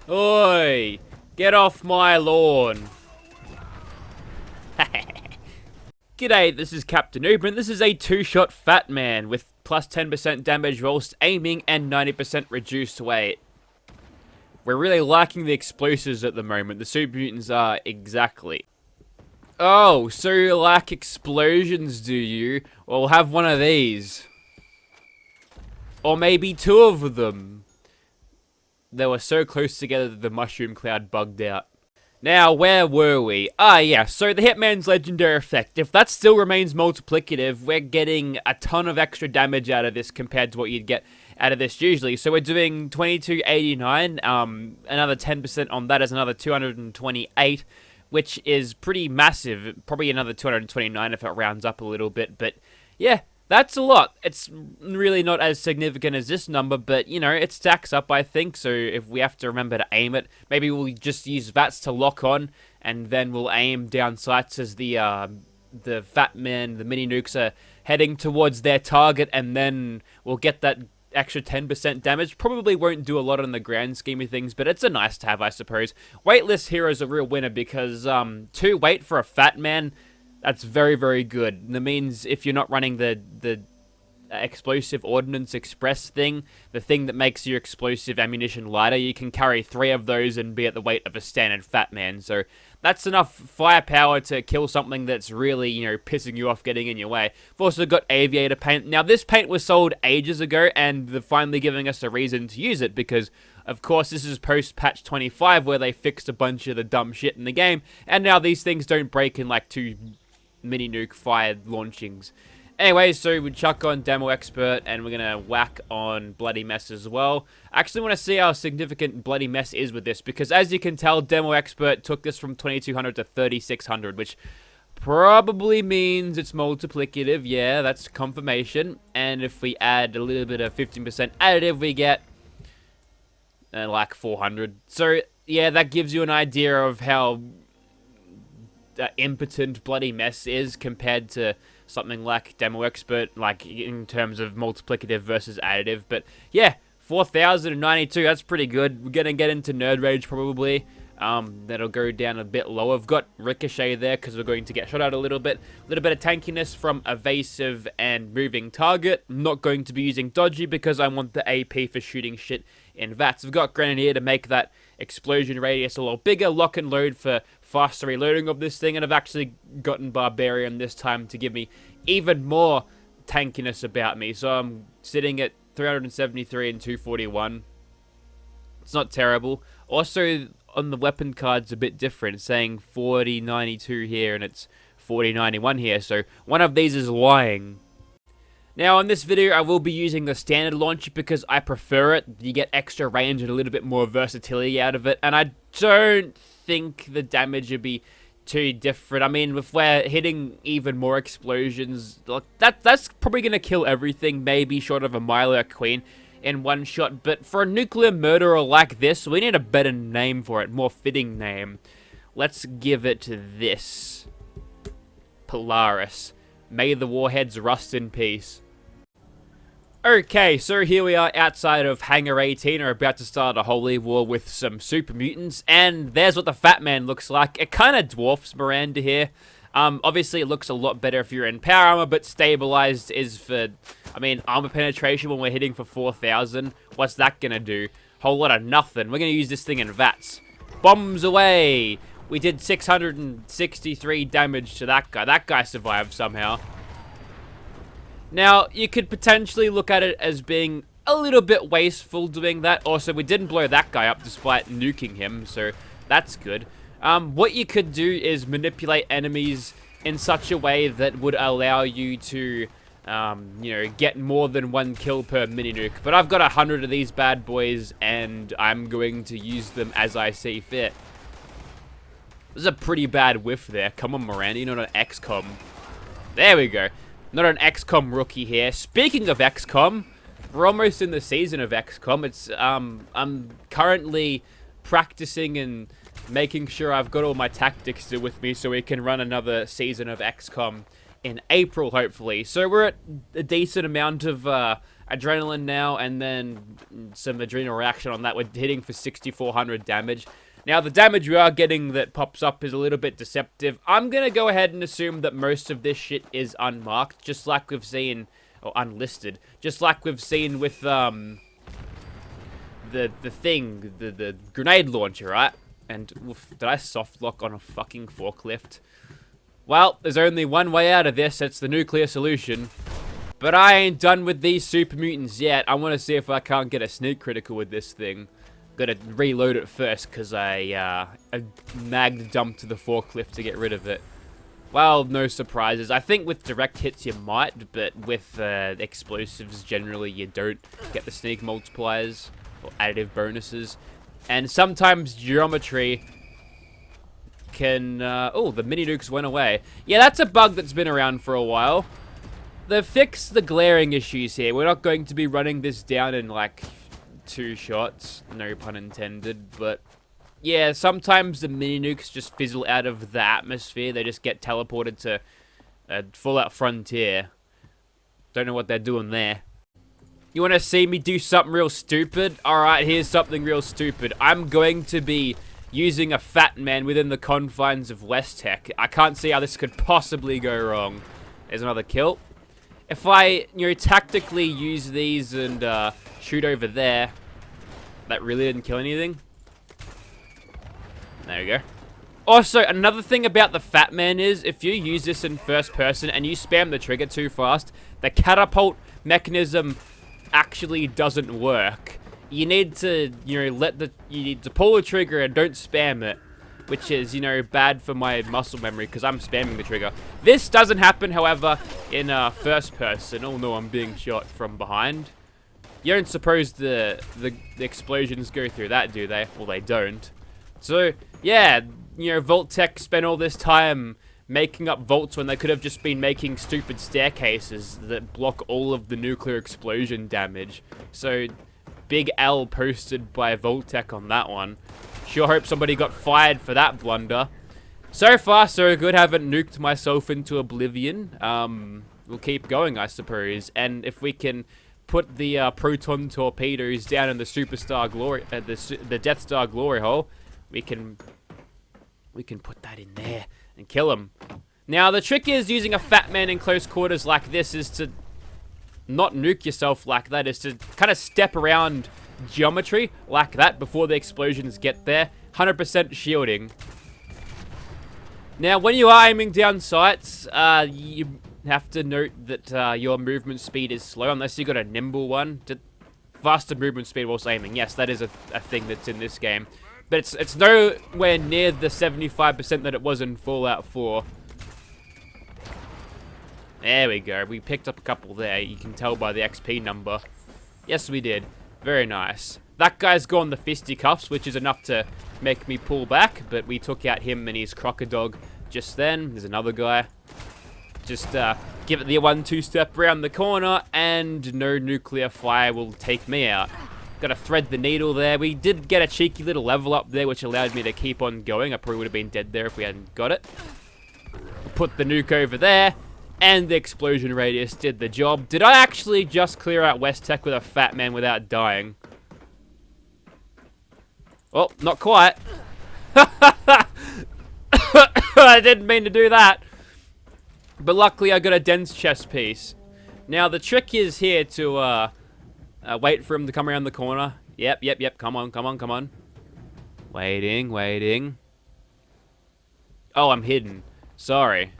Oi! Get off my lawn! G'day, this is Captainoob, and this is a two-shot Fatman with plus 10% damage whilst aiming and 90% reduced weight. We're really liking the explosives at the moment. The super mutants are exactly. Oh, so you like explosions, do you? Well, have one of these. Or maybe two of them. They were so close together that the mushroom cloud bugged out. Now, where were we? Yeah, so the Hitman's legendary effect. If that still remains multiplicative, we're getting a ton of extra damage out of this compared to what you'd get out of this usually. So we're doing 2289, another 10% on that is another 228, which is pretty massive. Probably another 229 if it rounds up a little bit, but yeah. That's a lot. It's really not as significant as this number, but, you know, it stacks up, I think. So if we have to remember to aim it, maybe we'll just use VATS to lock on, and then we'll aim down sights as the Fatman, the Mini-Nukes are heading towards their target, and then we'll get that extra 10% damage. Probably won't do a lot on the grand scheme of things, but it's a nice to have, I suppose. Weightless Hero's a real winner because 2 weight for a Fatman... That's very, very good. That means if you're not running the explosive ordnance express thing, the thing that makes your explosive ammunition lighter, you can carry 3 of those and be at the weight of a standard Fatman. So that's enough firepower to kill something that's really, you know, pissing you off getting in your way. We've also got aviator paint. Now, this paint was sold ages ago, and they're finally giving us a reason to use it because... Of course, this is post-patch 25 where they fixed a bunch of the dumb shit in the game, and now these things don't break in like 2 Mini-Nuke fired launchings. Anyway, so we chuck on Demo Expert, and we're going to whack on Bloody Mess as well. I actually want to see how significant Bloody Mess is with this, because as you can tell, Demo Expert took this from 2200 to 3600, which probably means it's multiplicative. Yeah, that's confirmation. And if we add a little bit of 15% additive, we get... like 400. So, yeah, that gives you an idea of how impotent Bloody Mess is compared to something like Demo Expert, like in terms of multiplicative versus additive. But, yeah, 4092, that's pretty good. We're going to get into Nerd Rage probably. That'll go down a bit lower. I've got Ricochet there because we're going to get shot out a little bit. A little bit of tankiness from Evasive and Moving Target. I'm not going to be using Dodgy because I want the AP for shooting shit in VATS. I've got Grenadier to make that explosion radius a little bigger. Lock and Load for faster reloading of this thing. And I've actually gotten Barbarian this time to give me even more tankiness about me. So I'm sitting at 373 and 241. It's not terrible. Also... on the weapon card's a bit different. It's saying 4092 here and it's 4091 here, so one of these is lying. Now, in this video, I will be using the standard launcher because I prefer it. You get extra range and a little bit more versatility out of it, and I don't think the damage would be too different. I mean, if we're hitting even more explosions, like that's probably going to kill everything, maybe short of a Milo Queen in one shot, but for a nuclear murderer like this, we need a better name for it, more fitting name. Let's give it this. Polaris. May the warheads rust in peace. Okay, so here we are outside of Hangar 18, we're about to start a holy war with some super mutants, and there's what the Fatman looks like. It kind of dwarfs Miranda here. Obviously, it looks a lot better if you're in power armor, but stabilized is for, I mean, armor penetration when we're hitting for 4,000. What's that gonna do? Whole lot of nothing. We're gonna use this thing in VATS. Bombs away! We did 663 damage to that guy. That guy survived somehow. Now, you could potentially look at it as being a little bit wasteful doing that. Also, we didn't blow that guy up despite nuking him, so that's good. What you could do is manipulate enemies in such a way that would allow you to, you know, get more than 1 kill per Mini-Nuke. But I've got 100 of these bad boys, and I'm going to use them as I see fit. This is a pretty bad whiff there. Come on, Miranda, you're not an XCOM. There we go. Not an XCOM rookie here. Speaking of XCOM, we're almost in the season of XCOM. It's, I'm currently practicing and making sure I've got all my tactics with me so we can run another season of XCOM in April, hopefully. So we're at a decent amount of adrenaline now, and then some adrenal reaction on that. We're hitting for 6,400 damage. Now, the damage we are getting that pops up is a little bit deceptive. I'm going to go ahead and assume that most of this shit is unmarked, just like we've seen, or unlisted, just like we've seen with the grenade launcher, right? And oof, did I soft lock on a fucking forklift? Well, there's only one way out of this. It's the nuclear solution. But I ain't done with these super mutants yet. I want to see if I can't get a sneak critical with this thing. Gotta reload it first, because I magged dumped the forklift to get rid of it. Well, no surprises. I think with direct hits you might, but with explosives generally you don't get the sneak multipliers or additive bonuses. And sometimes geometry can... oh, the mini-nukes went away. Yeah, that's a bug that's been around for a while. They've fixed the glaring issues here. We're not going to be running this down in, like, 2 shots, no pun intended, but yeah, sometimes the mini-nukes just fizzle out of the atmosphere. They just get teleported to Fallout Frontier. Don't know what they're doing there. You want to see me do something real stupid? Alright, here's something real stupid. I'm going to be using a Fatman within the confines of West Tech. I can't see how this could possibly go wrong. There's another kill. If I, tactically use these and shoot over there, that really didn't kill anything. There we go. Also, another thing about the Fatman is, if you use this in first person and you spam the trigger too fast, the catapult mechanism actually doesn't work. You need to, you need to pull the trigger and don't spam it. Which is, bad for my muscle memory because I'm spamming the trigger. This doesn't happen, however, in first person. Oh no, I'm being shot from behind. You don't suppose the explosions go through that, do they? Well, they don't. So, yeah, Vault-Tech spent all this time making up vaults when they could have just been making stupid staircases that block all of the nuclear explosion damage. So, big L posted by Vault-Tech on that one. Sure hope somebody got fired for that blunder. So far, so good. Haven't nuked myself into oblivion. We'll keep going, I suppose. And if we can put the proton torpedoes down in the Superstar Glory, the Death Star glory hole, we can put that in there and kill him. Now, the trick is using a Fatman in close quarters like this is to not nuke yourself like that. Is to kind of step around geometry like that before the explosions get there. 100% shielding. Now, when you are aiming down sights, you have to note that your movement speed is slow unless you got a nimble one. Faster movement speed whilst aiming. Yes, that is a thing that's in this game. But it's nowhere near the 75% that it was in Fallout 4. There we go. We picked up a couple there. You can tell by the XP number. Yes, we did. Very nice. That guy's gone the fisticuffs, which is enough to make me pull back, but we took out him and his crocodog just then. There's another guy. Just give it the 1-2 step around the corner, and no nuclear fire will take me out. Gotta thread the needle there. We did get a cheeky little level up there, which allowed me to keep on going. I probably would have been dead there if we hadn't got it. Put the nuke over there, and the explosion radius did the job. Did I actually just clear out West Tech with a Fatman without dying? Well, not quite. I didn't mean to do that. But luckily I got a dense chest piece. Now the trick is here to wait for him to come around the corner. Yep. Come on. Waiting. Oh, I'm hidden. Sorry.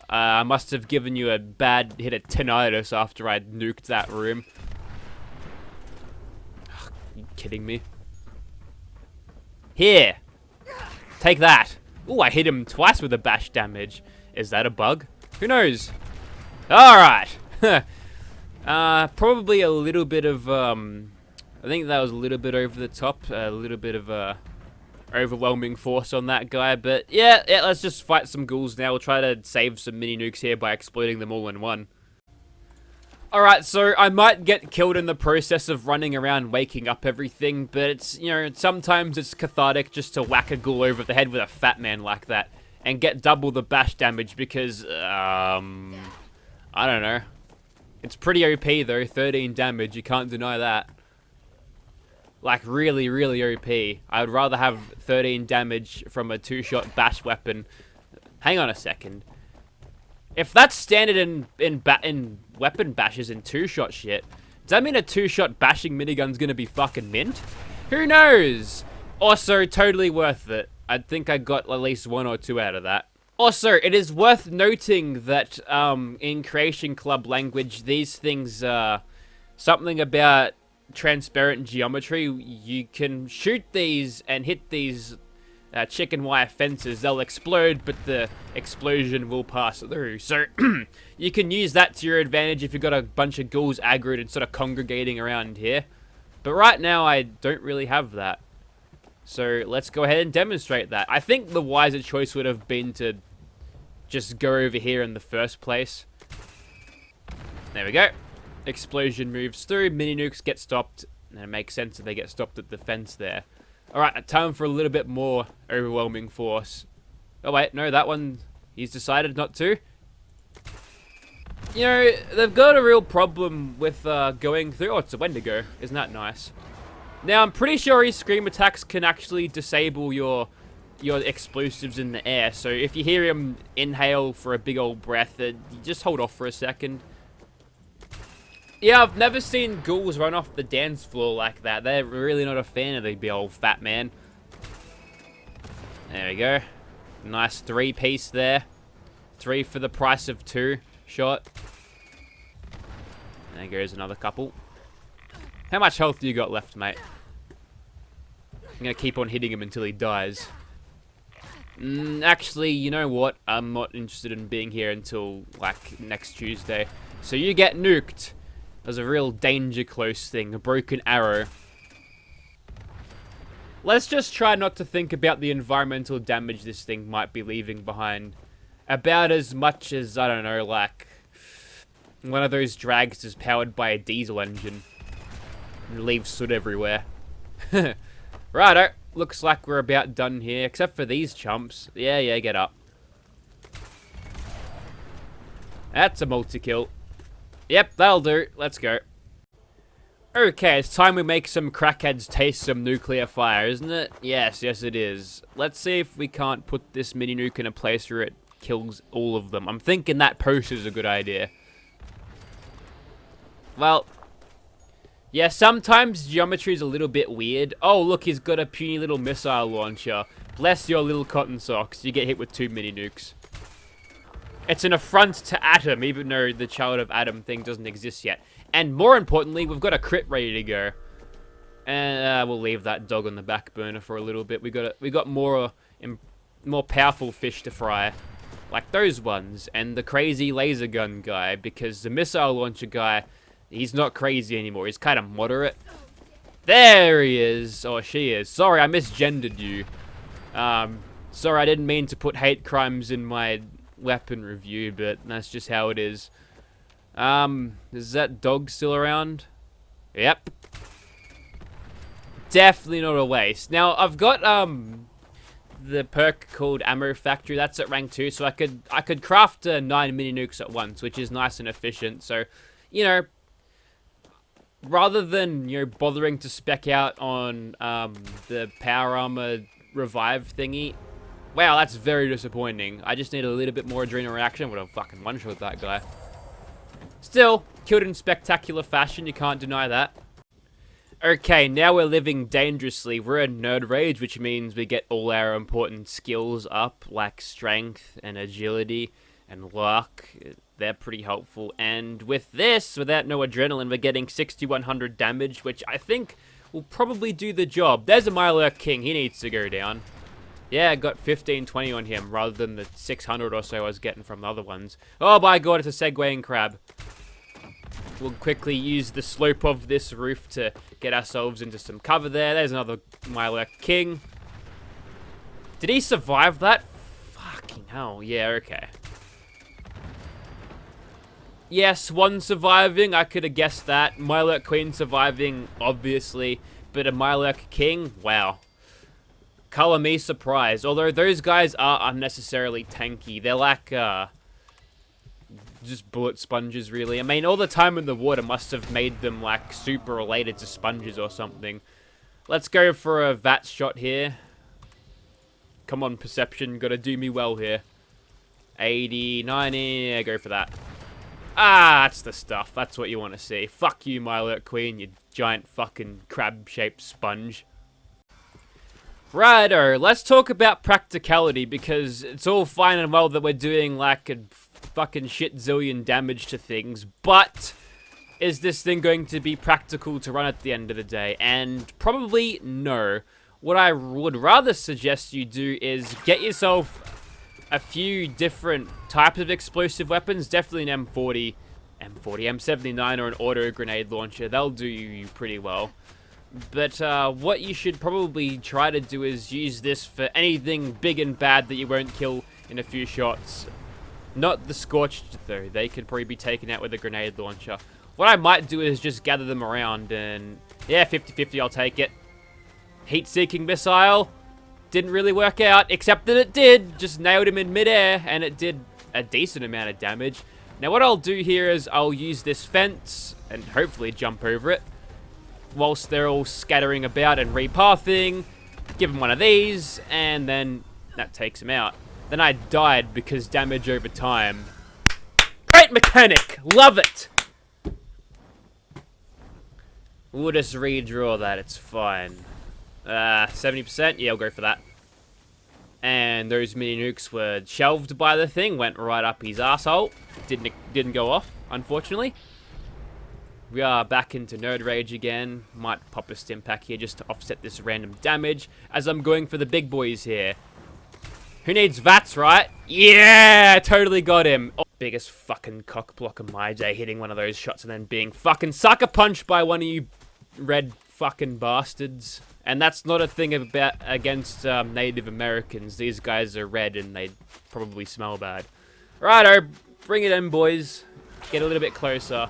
I must have given you a bad hit of tinnitus after I nuked that room. Ugh, you kidding me? Here. Take that. Ooh, I hit him twice with a bash damage. Is that a bug? Who knows? Alright. Probably a little bit of, I think that was a little bit over the top. A little bit of, overwhelming force on that guy. But, yeah, let's just fight some ghouls now. We'll try to save some mini-nukes here by exploding them all in one. Alright, so I might get killed in the process of running around waking up everything, but it's, sometimes it's cathartic just to whack a ghoul over the head with a Fatman like that. and get double the bash damage because, I don't know. It's pretty OP though, 13 damage, you can't deny that. Like, really, really OP. I would rather have 13 damage from a 2-shot bash weapon. Hang on a second. If that's standard in weapon bashes in 2-shot shit, does that mean a 2-shot bashing minigun's gonna be fucking mint? Who knows? Also, totally worth it. I think I got at least 1 or 2 out of that. Also, it is worth noting that in Creation Club language, these things, something about transparent geometry, you can shoot these and hit these chicken wire fences. They'll explode, but the explosion will pass through. So, you can use that to your advantage if you've got a bunch of ghouls aggroed and sort of congregating around here. But right now, I don't really have that. So, let's go ahead and demonstrate that. I think the wiser choice would have been to just go over here in the first place. There we go. Explosion moves through, mini-nukes get stopped, and it makes sense that they get stopped at the fence there. Alright, time for a little bit more overwhelming force. Oh wait, no, that one, he's decided not to. You know, they've got a real problem with going through. Oh, it's a Wendigo. Isn't that nice? Now, I'm pretty sure his scream attacks can actually disable your explosives in the air. So if you hear him inhale for a big old breath, you just hold off for a second. Yeah, I've never seen ghouls run off the dance floor like that. They're really not a fan of the big old fat man. There we go. Nice 3-piece there. 3 for the price of 2 shot. There goes another couple. How much health do you got left, mate? I'm going to keep on hitting him until he dies. Actually, you know what? I'm not interested in being here until, like, next Tuesday. So you get nuked. There's a real danger close thing, a broken arrow. Let's just try not to think about the environmental damage this thing might be leaving behind. About as much as, I don't know, like one of those dragsters powered by a diesel engine. And leaves soot everywhere. Righto, looks like we're about done here, except for these chumps. Yeah, get up. That's a multi-kill. Yep, that'll do. Let's go. Okay, it's time we make some crackheads taste some nuclear fire, isn't it? Yes, it is. Let's see if we can't put this mini-nuke in a place where it kills all of them. I'm thinking that post is a good idea. Well, yeah, sometimes geometry is a little bit weird. Oh, look, he's got a puny little missile launcher. Bless your little cotton socks. You get hit with 2 mini-nukes. It's an affront to Atom, even though the Child of Atom thing doesn't exist yet. And more importantly, we've got a crit ready to go. And we'll leave that dog on the back burner for a little bit. We got more powerful fish to fry, like those ones, and the crazy laser gun guy. Because the missile launcher guy, he's not crazy anymore. He's kind of moderate. There he is, or she is. Sorry, I misgendered you. Sorry, I didn't mean to put hate crimes in my weapon review, but that's just how it is. Is that dog still around? Yep. Definitely not a waste. Now, I've got, the perk called Ammo Factory. That's at rank 2, so I could craft 9 mini-nukes at once, which is nice and efficient. So, you know, rather than, you know, bothering to spec out on, the power armor revive thingy. Wow, that's very disappointing. I just need a little bit more adrenal reaction. I would have fucking one-shot that guy. Still, killed in spectacular fashion. You can't deny that. Okay, now we're living dangerously. We're in Nerd Rage, which means we get all our important skills up, like strength and agility and luck. They're pretty helpful. And with this, without no adrenaline, we're getting 6100 damage, which I think will probably do the job. There's a Mini-Nuke King. He needs to go down. Yeah, I got 1520 on him rather than the 600 or so I was getting from the other ones. Oh my god, it's a segwaying crab. We'll quickly use the slope of this roof to get ourselves into some cover there. There's another Mini-Nuke King. Did he survive that? Fucking hell. Yeah, okay. Yes, one surviving. I could have guessed that. Mini-Nuke Queen surviving, obviously. But a Mini-Nuke King? Wow. Color me surprised. Although those guys are unnecessarily tanky. They're like, just bullet sponges, really. I mean, all the time in the water must have made them, like, super related to sponges or something. Let's go for a VAT shot here. Come on, perception. Gotta do me well here. 80, 90. Yeah, go for that. Ah, that's the stuff. That's what you want to see. Fuck you, my alert queen, you giant fucking crab-shaped sponge. Righto, let's talk about practicality, because it's all fine and well that we're doing, like, a fucking shit zillion damage to things, but is this thing going to be practical to run at the end of the day? And probably no. What I would rather suggest you do is get yourself a few different types of explosive weapons. Definitely an M40, M79, or an auto grenade launcher. They'll do you pretty well. But what you should probably try to do is use this for anything big and bad that you won't kill in a few shots. Not the Scorched, though. They could probably be taken out with a grenade launcher. What I might do is just gather them around and... yeah, 50-50, I'll take it. Heat-seeking missile. Didn't really work out, except that it did. Just nailed him in midair, and it did a decent amount of damage. Now, what I'll do here is I'll use this fence and hopefully jump over it whilst they're all scattering about and repathing. Give them one of these, and then that takes him out. Then I died because damage over time. Great mechanic! Love it! We'll just redraw that, it's fine. 70%? Yeah, I'll go for that. And those mini-nukes were shelved by the thing, went right up his asshole. Didn't go off, unfortunately. We are back into Nerd Rage again. Might pop a stim pack here just to offset this random damage, as I'm going for the big boys here. Who needs VATS, right? Yeah, totally got him. Oh, biggest fucking cock block of my day, hitting one of those shots and then being fucking sucker punched by one of you red fucking bastards. And that's not a thing about against Native Americans. These guys are red and they probably smell bad. Righto, bring it in, boys. Get a little bit closer.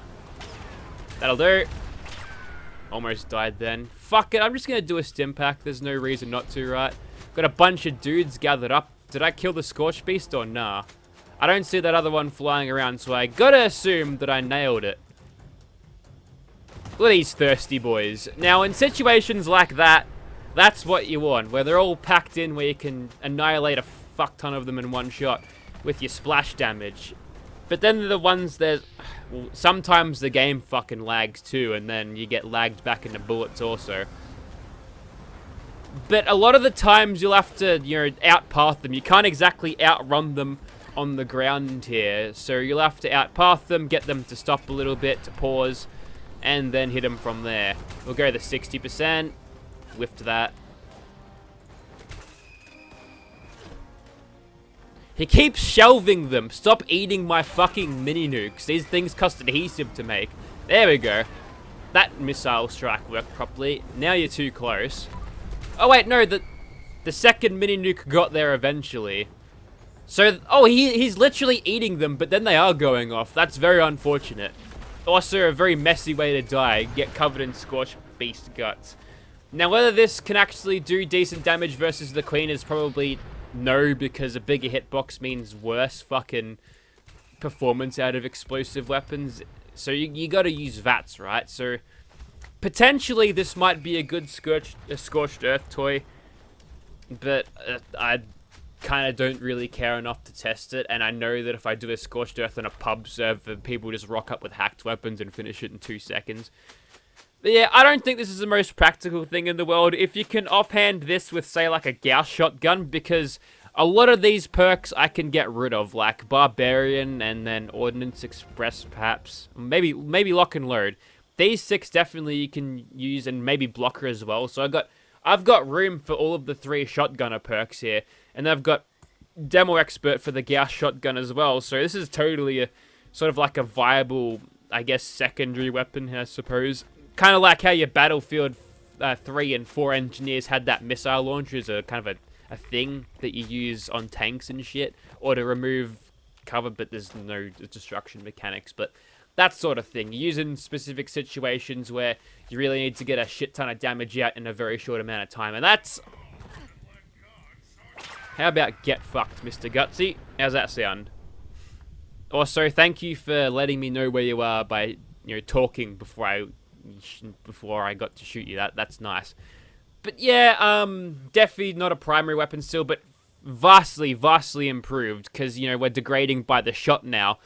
That'll do. Almost died then. Fuck it, I'm just gonna do a stim pack. There's no reason not to, right? Got a bunch of dudes gathered up. Did I kill the Scorched Beast or nah? I don't see that other one flying around, so I gotta assume that I nailed it. Look at these thirsty boys. Now, in situations like that, that's what you want, where they're all packed in, where you can annihilate a fuck ton of them in one shot with your splash damage. But then the ones that... well, sometimes the game fucking lags too, and then you get lagged back into bullets also. But a lot of the times you'll have to, you know, outpath them. You can't exactly outrun them on the ground here. So you'll have to outpath them, get them to stop a little bit, to pause, and then hit them from there. We'll go the 60%. Whiffed that. He keeps shelving them. Stop eating my fucking mini-nukes. These things cost adhesive to make. There we go. That missile strike worked properly. Now you're too close. Oh wait, no, the second mini-nuke got there eventually. So, oh, he's literally eating them, but then they are going off. That's very unfortunate. Also, a very messy way to die. Get covered in Scorched Beast guts. Now, whether this can actually do decent damage versus the Queen is probably no, because a bigger hitbox means worse fucking performance out of explosive weapons. So you gotta use VATS, right? So potentially this might be a good Scorched Earth toy, but I kind of don't really care enough to test it, and I know that if I do a Scorched Earth on a pub server, people just rock up with hacked weapons and finish it in 2 seconds. But yeah, I don't think this is the most practical thing in the world. If you can offhand this with, say, like a Gauss shotgun, because a lot of these perks I can get rid of, like Barbarian and then Ordnance Express, perhaps. Maybe Lock and Load. These 6 definitely you can use, and maybe Blocker as well. So I've got room for all of the 3 shotgunner perks here, and I've got Demo Expert for the Gauss shotgun as well. So this is totally a sort of like a viable, I guess, secondary weapon, I suppose. Kind of like how your Battlefield 3 and 4 engineers had that missile launcher as a kind of a thing that you use on tanks and shit, or to remove cover, but there's no destruction mechanics. But that sort of thing. You use in specific situations where you really need to get a shit ton of damage out in a very short amount of time. And that's How about get fucked, Mr. Gutsy? How's that sound? Also, thank you for letting me know where you are by, talking before I got to shoot you. That's nice. But yeah, definitely not a primary weapon still, but vastly improved, because, we're degrading by the shot now,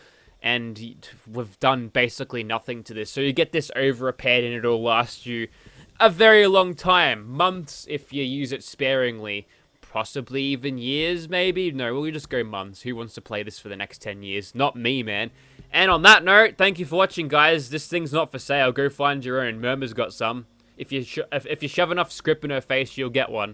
and we've done basically nothing to this. So you get this over-repaired, and it'll last you a very long time. Months if you use it sparingly. Possibly even years, maybe? No, we'll just go months. Who wants to play this for the next 10 years? Not me, man. And on that note, thank you for watching, guys. This thing's not for sale. Go find your own. Murmur's got some. If you shove enough script in her face, you'll get one.